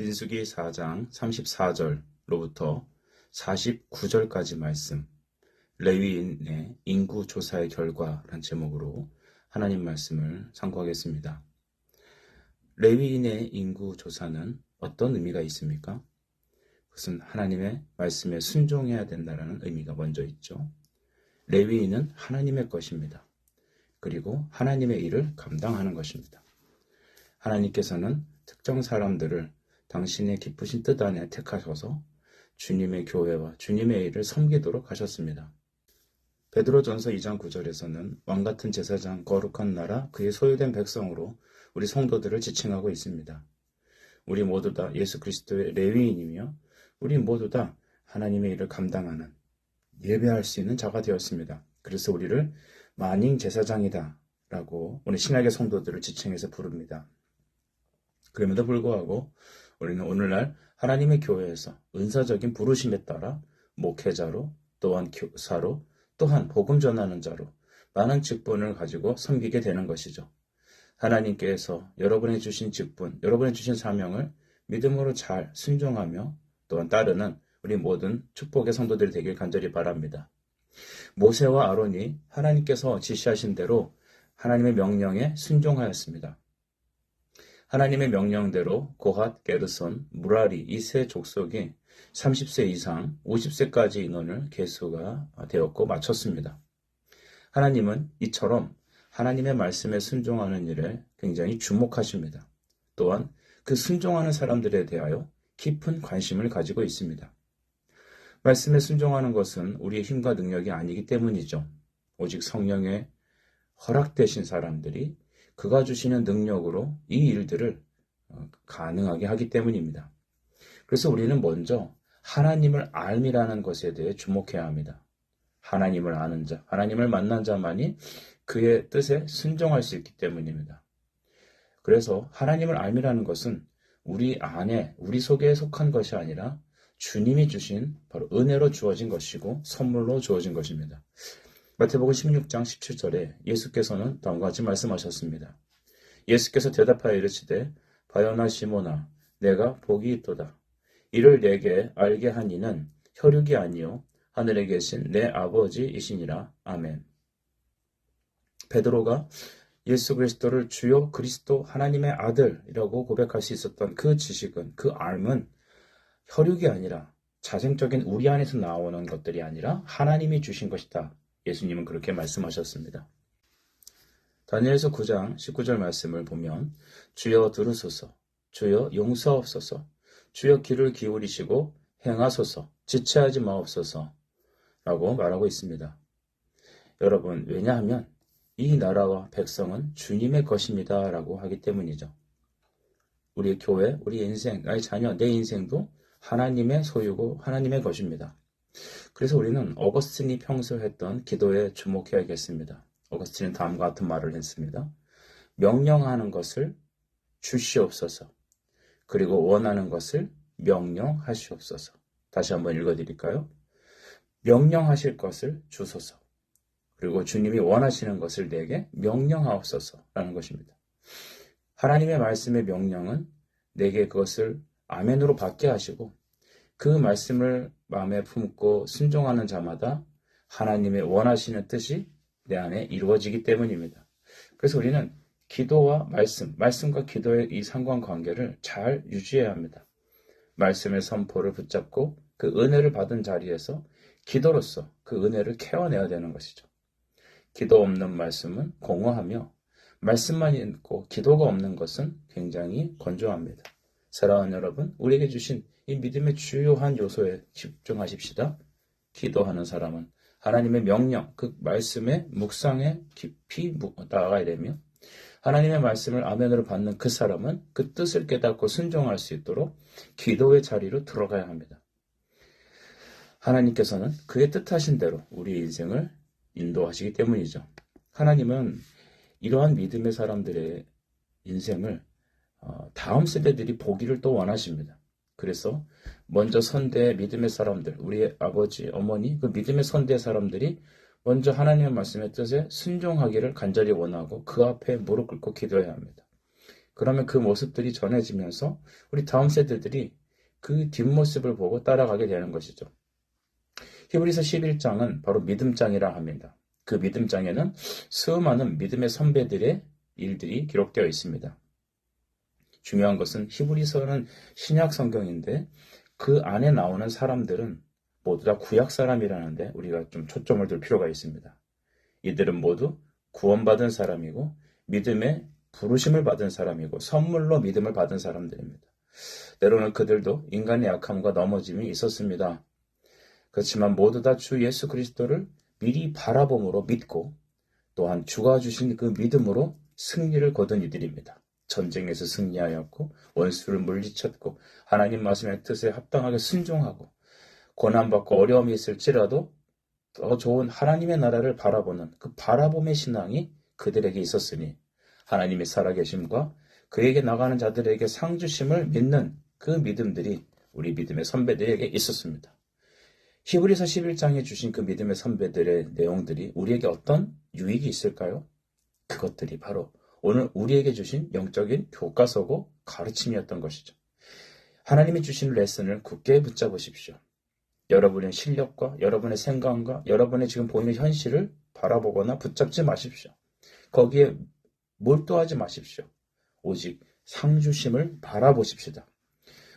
민수기 4장 34절로부터 49절까지 말씀, 레위인의 인구 조사의 결과란 제목으로 하나님 말씀을 상고하겠습니다. 레위인의 인구 조사는 어떤 의미가 있습니까? 그것은 하나님의 말씀에 순종해야 된다는 의미가 먼저 있죠. 레위인은 하나님의 것입니다. 그리고 하나님의 일을 감당하는 것입니다. 하나님께서는 특정 사람들을 당신의 기쁘신 뜻 안에 택하셔서 주님의 교회와 주님의 일을 섬기도록 하셨습니다. 베드로전서 2장 9절에서는 왕같은 제사장, 거룩한 나라, 그의 소유된 백성으로 우리 성도들을 지칭하고 있습니다. 우리 모두 다 예수 그리스도의 레위인이며 우리 모두 다 하나님의 일을 감당하는, 예배할 수 있는 자가 되었습니다. 그래서 우리를 만인 제사장이다 라고 우리 신약의 성도들을 지칭해서 부릅니다. 그럼에도 불구하고 우리는 오늘날 하나님의 교회에서 은사적인 부르심에 따라 목회자로, 또한 교사로, 또한 복음 전하는 자로 많은 직분을 가지고 섬기게 되는 것이죠. 하나님께서 여러분이 주신 직분, 여러분이 주신 사명을 믿음으로 잘 순종하며 또한 따르는 우리 모든 축복의 성도들이 되길 간절히 바랍니다. 모세와 아론이 하나님께서 지시하신 대로 하나님의 명령에 순종하였습니다. 하나님의 명령대로 고핫, 게르손, 무라리 이 세 족속이 30세 이상 50세까지 인원을 계수가 되었고 마쳤습니다. 하나님은 이처럼 하나님의 말씀에 순종하는 일에 굉장히 주목하십니다. 또한 그 순종하는 사람들에 대하여 깊은 관심을 가지고 있습니다. 말씀에 순종하는 것은 우리의 힘과 능력이 아니기 때문이죠. 오직 성령의 허락되신 사람들이 그가 주시는 능력으로 이 일들을 가능하게 하기 때문입니다. 그래서 우리는 먼저 하나님을 알미라는 것에 대해 주목해야 합니다. 하나님을 아는 자, 하나님을 만난 자만이 그의 뜻에 순종할 수 있기 때문입니다. 그래서 하나님을 알미라는 것은 우리 안에, 우리 속에 속한 것이 아니라 주님이 주신 바로 은혜로 주어진 것이고 선물로 주어진 것입니다. 마태복음 16장 17절에 예수께서는 다음과 같이 말씀하셨습니다. 예수께서 대답하여 이르시되 바요나 시몬아 내가 복이 있도다. 이를 내게 알게 한 이는 혈육이 아니요 하늘에 계신 내 아버지이시니라. 아멘. 베드로가 예수 그리스도를 주요 그리스도 하나님의 아들이라고 고백할 수 있었던 그 지식은, 그 알은 혈육이 아니라 자생적인 우리 안에서 나오는 것들이 아니라 하나님이 주신 것이다. 예수님은 그렇게 말씀하셨습니다. 다니엘서 9장 19절 말씀을 보면 주여 들으소서, 주여 용서하옵소서, 주여 귀를 기울이시고 행하소서, 지체하지 마옵소서 라고 말하고 있습니다. 여러분, 왜냐하면 이 나라와 백성은 주님의 것입니다 라고 하기 때문이죠. 우리의 교회, 우리의 인생, 나의 자녀, 내 인생도 하나님의 소유고 하나님의 것입니다. 그래서 우리는 어거스틴이 평소 했던 기도에 주목해야겠습니다. 어거스틴은 다음과 같은 말을 했습니다. 명령하는 것을 주시옵소서. 그리고 원하는 것을 명령하시옵소서. 다시 한번 읽어드릴까요? 명령하실 것을 주소서. 그리고 주님이 원하시는 것을 내게 명령하옵소서라는 것입니다. 하나님의 말씀의 명령은 내게 그것을 아멘으로 받게 하시고 그 말씀을 마음에 품고 순종하는 자마다 하나님의 원하시는 뜻이 내 안에 이루어지기 때문입니다. 그래서 우리는 기도와 말씀과 기도의 이 상관관계를 잘 유지해야 합니다. 말씀의 선포를 붙잡고 그 은혜를 받은 자리에서 기도로서 그 은혜를 캐어내야 되는 것이죠. 기도 없는 말씀은 공허하며 말씀만 있고 기도가 없는 것은 굉장히 건조합니다. 사랑하는 여러분, 우리에게 주신 이 믿음의 주요한 요소에 집중하십시다. 기도하는 사람은 하나님의 명령, 그 말씀의 묵상에 깊이 나아가야 되며 하나님의 말씀을 아멘으로 받는 그 사람은 그 뜻을 깨닫고 순종할 수 있도록 기도의 자리로 들어가야 합니다. 하나님께서는 그의 뜻하신 대로 우리의 인생을 인도하시기 때문이죠. 하나님은 이러한 믿음의 사람들의 인생을 다음 세대들이 보기를 또 원하십니다. 그래서 먼저 선대의 믿음의 사람들, 우리의 아버지, 어머니, 그 믿음의 선대의 사람들이 먼저 하나님의 말씀의 뜻에 순종하기를 간절히 원하고 그 앞에 무릎 꿇고 기도해야 합니다. 그러면 그 모습들이 전해지면서 우리 다음 세대들이 그 뒷모습을 보고 따라가게 되는 것이죠. 히브리서 11장은 바로 믿음장이라 합니다. 그 믿음장에는 수많은 믿음의 선배들의 일들이 기록되어 있습니다. 중요한 것은 히브리서는 신약 성경인데 그 안에 나오는 사람들은 모두 다 구약 사람이라는데 우리가 좀 초점을 둘 필요가 있습니다. 이들은 모두 구원받은 사람이고 믿음의 부르심을 받은 사람이고 선물로 믿음을 받은 사람들입니다. 때로는 그들도 인간의 약함과 넘어짐이 있었습니다. 그렇지만 모두 다 주 예수 그리스도를 미리 바라봄으로 믿고 또한 주가 주신 그 믿음으로 승리를 거둔 이들입니다. 전쟁에서 승리하였고 원수를 물리쳤고 하나님 말씀의 뜻에 합당하게 순종하고 고난받고 어려움이 있을지라도 더 좋은 하나님의 나라를 바라보는 그 바라봄의 신앙이 그들에게 있었으니 하나님의 살아계심과 그에게 나가는 자들에게 상 주심을 믿는 그 믿음들이 우리 믿음의 선배들에게 있었습니다. 히브리서 11장에 주신 그 믿음의 선배들의 내용들이 우리에게 어떤 유익이 있을까요? 그것들이 바로 오늘 우리에게 주신 영적인 교과서고 가르침이었던 것이죠. 하나님이 주신 레슨을 굳게 붙잡으십시오. 여러분의 실력과 여러분의 생각과 여러분의 지금 보이는 현실을 바라보거나 붙잡지 마십시오. 거기에 몰두하지 마십시오. 오직 상주심을 바라보십시다.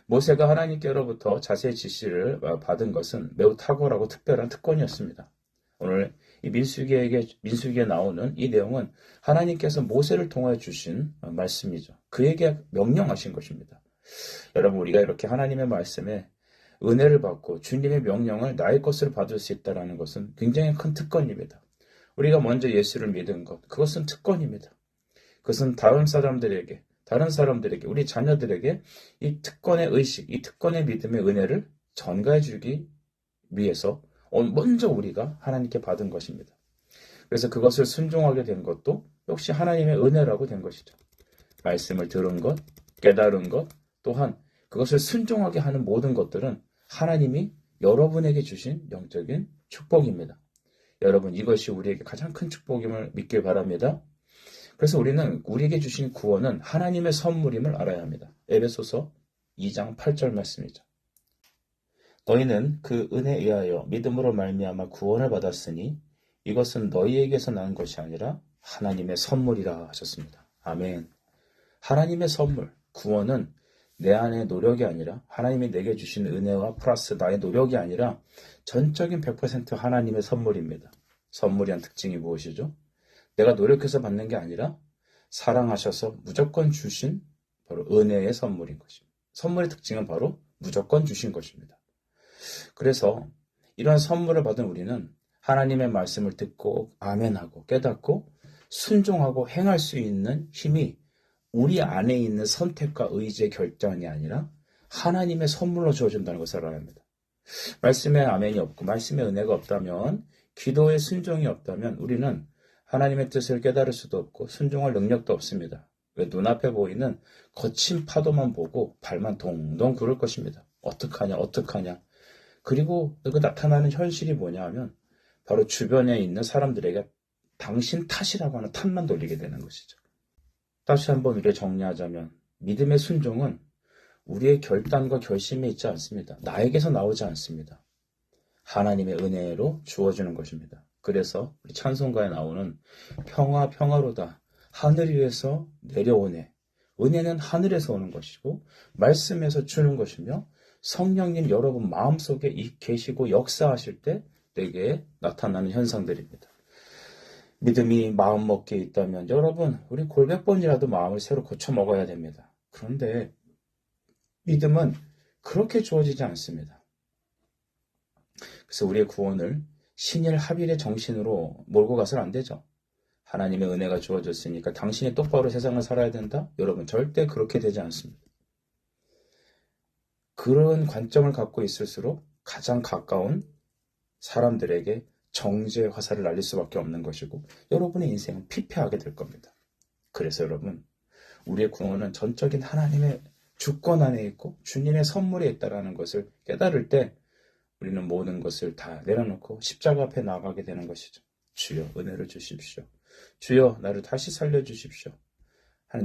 모세가 하나님께로부터 자세히 지시를 받은 것은 매우 탁월하고 특별한 특권이었습니다. 오늘 이 민수기에 나오는 이 내용은 하나님께서 모세를 통하여 주신 말씀이죠. 그에게 명령하신 것입니다. 여러분, 우리가 이렇게 하나님의 말씀에 은혜를 받고 주님의 명령을 나의 것으로 받을 수 있다는 것은 굉장히 큰 특권입니다. 우리가 먼저 예수를 믿은 것, 그것은 특권입니다. 그것은 다른 사람들에게, 우리 자녀들에게 이 특권의 의식, 이 특권의 믿음의 은혜를 전가해 주기 위해서 먼저 우리가 하나님께 받은 것입니다. 그래서 그것을 순종하게 된 것도 역시 하나님의 은혜라고 된 것이죠. 말씀을 들은 것, 깨달은 것, 또한 그것을 순종하게 하는 모든 것들은 하나님이 여러분에게 주신 영적인 축복입니다. 여러분, 이것이 우리에게 가장 큰 축복임을 믿길 바랍니다. 그래서 우리는 우리에게 주신 구원은 하나님의 선물임을 알아야 합니다. 에베소서 2장 8절 말씀이죠. 너희는 그 은혜에 의하여 믿음으로 말미암아 구원을 받았으니 이것은 너희에게서 난 것이 아니라 하나님의 선물이라 하셨습니다. 아멘. 하나님의 선물, 구원은 내 안의 노력이 아니라 하나님이 내게 주신 은혜와 플러스 나의 노력이 아니라 전적인 100% 하나님의 선물입니다. 선물이란 특징이 무엇이죠? 내가 노력해서 받는 게 아니라 사랑하셔서 무조건 주신 바로 은혜의 선물인 것입니다. 선물의 특징은 바로 무조건 주신 것입니다. 그래서 이러한 선물을 받은 우리는 하나님의 말씀을 듣고 아멘하고 깨닫고 순종하고 행할 수 있는 힘이 우리 안에 있는 선택과 의지의 결정이 아니라 하나님의 선물로 주어진다는 것을 알아야 합니다. 말씀에 아멘이 없고 말씀에 은혜가 없다면, 기도에 순종이 없다면 우리는 하나님의 뜻을 깨달을 수도 없고 순종할 능력도 없습니다. 왜? 눈앞에 보이는 거친 파도만 보고 발만 동동 구를 것입니다. 어떡하냐. 그리고 그 나타나는 현실이 뭐냐 하면 바로 주변에 있는 사람들에게 당신 탓이라고 하는 탓만 돌리게 되는 것이죠. 다시 한번 우리가 정리하자면 믿음의 순종은 우리의 결단과 결심에 있지 않습니다. 나에게서 나오지 않습니다. 하나님의 은혜로 주어지는 것입니다. 그래서 우리 찬송가에 나오는 평화로다 하늘 위에서 내려오네. 은혜는 하늘에서 오는 것이고 말씀에서 주는 것이며 성령님 여러분 마음속에 계시고 역사하실 때 내게 나타나는 현상들입니다. 믿음이 마음먹기에 있다면 여러분, 우리 골백 번이라도 마음을 새로 고쳐 먹어야 됩니다. 그런데 믿음은 그렇게 주어지지 않습니다. 그래서 우리의 구원을 신일 합일의 정신으로 몰고 가서는 안 되죠. 하나님의 은혜가 주어졌으니까 당신이 똑바로 세상을 살아야 된다? 여러분, 절대 그렇게 되지 않습니다. 그런 관점을 갖고 있을수록 가장 가까운 사람들에게 정죄의 화살을 날릴 수밖에 없는 것이고 여러분의 인생은 피폐하게 될 겁니다. 그래서 여러분, 우리의 구원은 전적인 하나님의 주권 안에 있고 주님의 선물에 있다는 것을 깨달을 때 우리는 모든 것을 다 내려놓고 십자가 앞에 나가게 되는 것이죠. 주여 은혜를 주십시오. 주여 나를 다시 살려주십시오.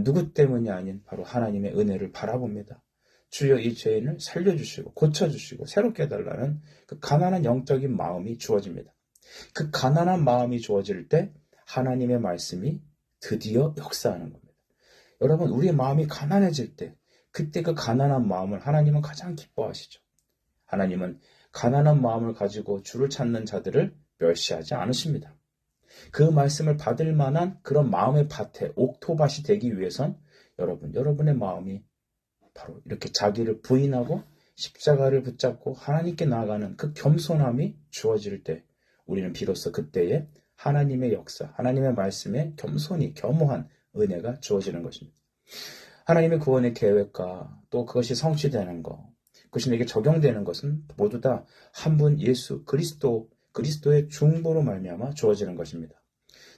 누구 때문이 아닌 바로 하나님의 은혜를 바라봅니다. 주여 이 죄인을 살려주시고 고쳐주시고 새롭게 해달라는 그 가난한 영적인 마음이 주어집니다. 그 가난한 마음이 주어질 때 하나님의 말씀이 드디어 역사하는 겁니다. 여러분, 우리의 마음이 가난해질 때 그때 그 가난한 마음을 하나님은 가장 기뻐하시죠. 하나님은 가난한 마음을 가지고 주를 찾는 자들을 멸시하지 않으십니다. 그 말씀을 받을 만한 그런 마음의 밭에 옥토밭이 되기 위해선 여러분의 마음이 바로 이렇게 자기를 부인하고 십자가를 붙잡고 하나님께 나아가는 그 겸손함이 주어질 때 우리는 비로소 그때에 하나님의 역사, 하나님의 말씀에 겸손히 겸허한 은혜가 주어지는 것입니다. 하나님의 구원의 계획과 또 그것이 성취되는 것, 그것이 내게 적용되는 것은 모두 다 한 분 예수 그리스도의 중보로 말미암아 주어지는 것입니다.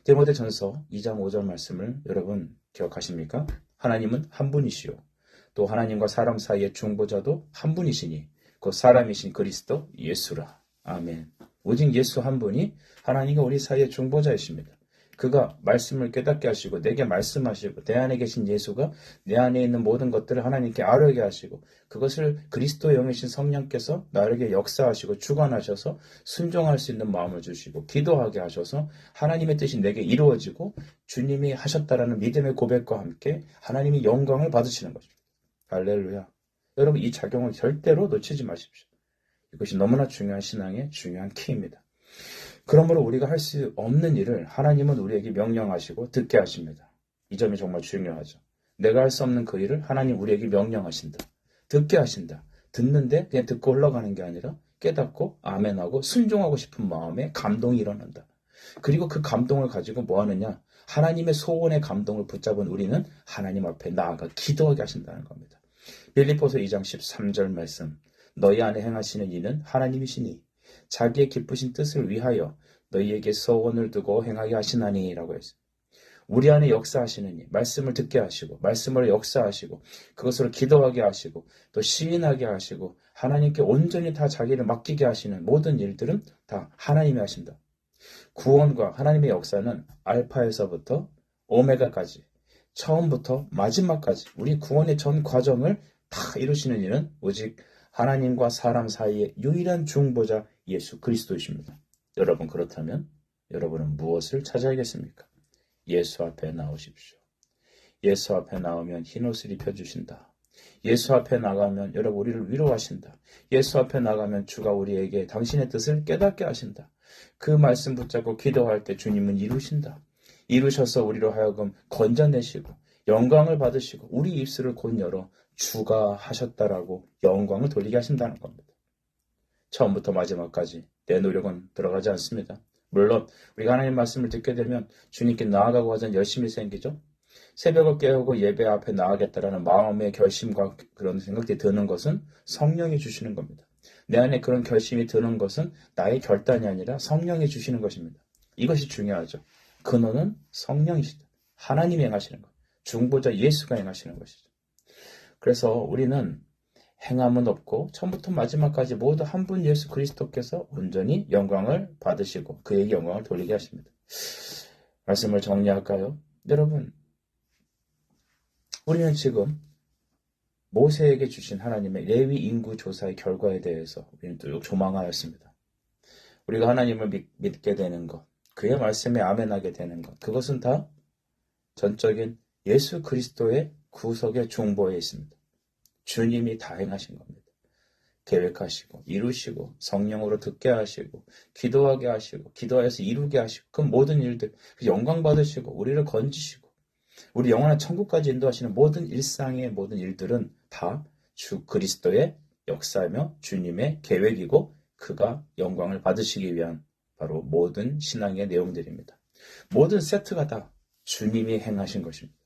디모데전서 2장 5절 말씀을 여러분 기억하십니까? 하나님은 한 분이시요 또 하나님과 사람 사이의 중보자도 한 분이시니 그 사람이신 그리스도 예수라. 아멘. 오직 예수 한 분이 하나님과 우리 사이의 중보자이십니다. 그가 말씀을 깨닫게 하시고 내게 말씀하시고 내 안에 계신 예수가 내 안에 있는 모든 것들을 하나님께 아뢰게 하시고 그것을 그리스도의 영이신 성령께서 나에게 역사하시고 주관하셔서 순종할 수 있는 마음을 주시고 기도하게 하셔서 하나님의 뜻이 내게 이루어지고 주님이 하셨다라는 믿음의 고백과 함께 하나님이 영광을 받으시는 것입니다. 할렐루야. 여러분, 이 작용을 절대로 놓치지 마십시오. 이것이 너무나 중요한 신앙의 중요한 키입니다. 그러므로 우리가 할 수 없는 일을 하나님은 우리에게 명령하시고 듣게 하십니다. 이 점이 정말 중요하죠. 내가 할 수 없는 그 일을 하나님 우리에게 명령하신다. 듣게 하신다. 듣는데 그냥 듣고 흘러가는 게 아니라 깨닫고 아멘하고 순종하고 싶은 마음에 감동이 일어난다. 그리고 그 감동을 가지고 뭐 하느냐? 하나님의 소원의 감동을 붙잡은 우리는 하나님 앞에 나아가 기도하게 하신다는 겁니다. 빌립보서 2장 13절 말씀. 너희 안에 행하시는 이는 하나님이시니 자기의 기쁘신 뜻을 위하여 너희에게 소원을 두고 행하게 하시나니 라고 했습니다. 우리 안에 역사하시는 이 말씀을 듣게 하시고 말씀으로 역사하시고 그것으로 기도하게 하시고 또 시인하게 하시고 하나님께 온전히 다 자기를 맡기게 하시는 모든 일들은 다 하나님이 하신다. 구원과 하나님의 역사는 알파에서부터 오메가까지 처음부터 마지막까지 우리 구원의 전 과정을 다 이루시는 이는 오직 하나님과 사람 사이의 유일한 중보자 예수 그리스도이십니다. 여러분, 그렇다면 여러분은 무엇을 찾아야겠습니까? 예수 앞에 나오십시오. 예수 앞에 나오면 흰옷을 입혀주신다. 예수 앞에 나가면 여러분 우리를 위로하신다. 예수 앞에 나가면 주가 우리에게 당신의 뜻을 깨닫게 하신다. 그 말씀 붙잡고 기도할 때 주님은 이루신다. 이루셔서 우리로 하여금 건져내시고 영광을 받으시고 우리 입술을 곧 열어 주가 하셨다라고 영광을 돌리게 하신다는 겁니다. 처음부터 마지막까지 내 노력은 들어가지 않습니다. 물론 우리가 하나님 말씀을 듣게 되면 주님께 나아가고 하자는 열심이 생기죠. 새벽을 깨우고 예배 앞에 나아가겠다라는 마음의 결심과 그런 생각이 드는 것은 성령이 주시는 겁니다. 내 안에 그런 결심이 드는 것은 나의 결단이 아니라 성령이 주시는 것입니다. 이것이 중요하죠. 근원은 성령이시다. 하나님이 행하시는 것. 중보자 예수가 행하시는 것이죠. 그래서 우리는 행함은 없고 처음부터 마지막까지 모두 한 분 예수 그리스도께서 온전히 영광을 받으시고 그에게 영광을 돌리게 하십니다. 말씀을 정리할까요? 여러분, 우리는 지금 모세에게 주신 하나님의 레위 인구 조사의 결과에 대해서 우리는 쭉 조망하였습니다. 우리가 하나님을 믿게 되는 것, 그의 말씀에 아멘하게 되는 것, 그것은 다 전적인 예수 그리스도의 구속의 중보에 있습니다. 주님이 다 행하신 겁니다. 계획하시고 이루시고 성령으로 듣게 하시고 기도하게 하시고 기도하여서 이루게 하시고 그 모든 일들 영광 받으시고 우리를 건지시고 우리 영원한 천국까지 인도하시는 모든 일상의 모든 일들은 다 주 그리스도의 역사며 주님의 계획이고 그가 영광을 받으시기 위한 바로 모든 신앙의 내용들입니다. 모든 세트가 다 주님이 행하신 것입니다.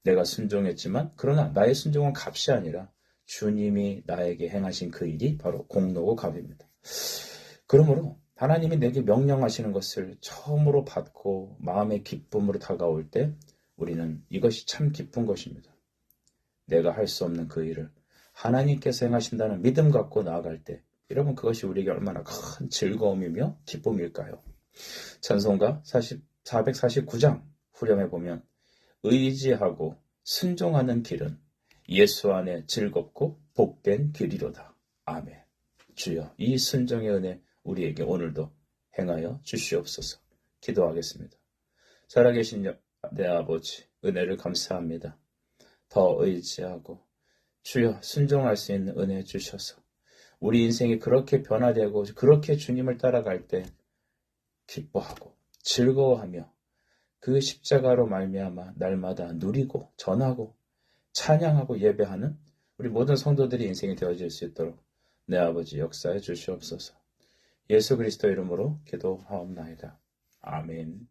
내가 순종했지만 그러나 나의 순종은 값이 아니라 주님이 나에게 행하신 그 일이 바로 공로고 값입니다. 그러므로 하나님이 내게 명령하시는 것을 처음으로 받고 마음의 기쁨으로 다가올 때 우리는 이것이 참 기쁜 것입니다. 내가 할 수 없는 그 일을 하나님께서 행하신다는 믿음 갖고 나아갈 때 여러분 그것이 우리에게 얼마나 큰 즐거움이며 기쁨일까요? 찬송가 449장 후렴에 보면 의지하고 순종하는 길은 예수 안에 즐겁고 복된 길이로다. 아멘. 주여, 이 순종의 은혜 우리에게 오늘도 행하여 주시옵소서. 기도하겠습니다. 살아계신 내 아버지, 은혜를 감사합니다. 더 의지하고 주여 순종할 수 있는 은혜 주셔서 우리 인생이 그렇게 변화되고 그렇게 주님을 따라갈 때 기뻐하고 즐거워하며 그 십자가로 말미암아 날마다 누리고 전하고 찬양하고 예배하는 우리 모든 성도들이 인생이 되어질 수 있도록 내 아버지 역사해 주시옵소서. 예수 그리스도 이름으로 기도하옵나이다. 아멘.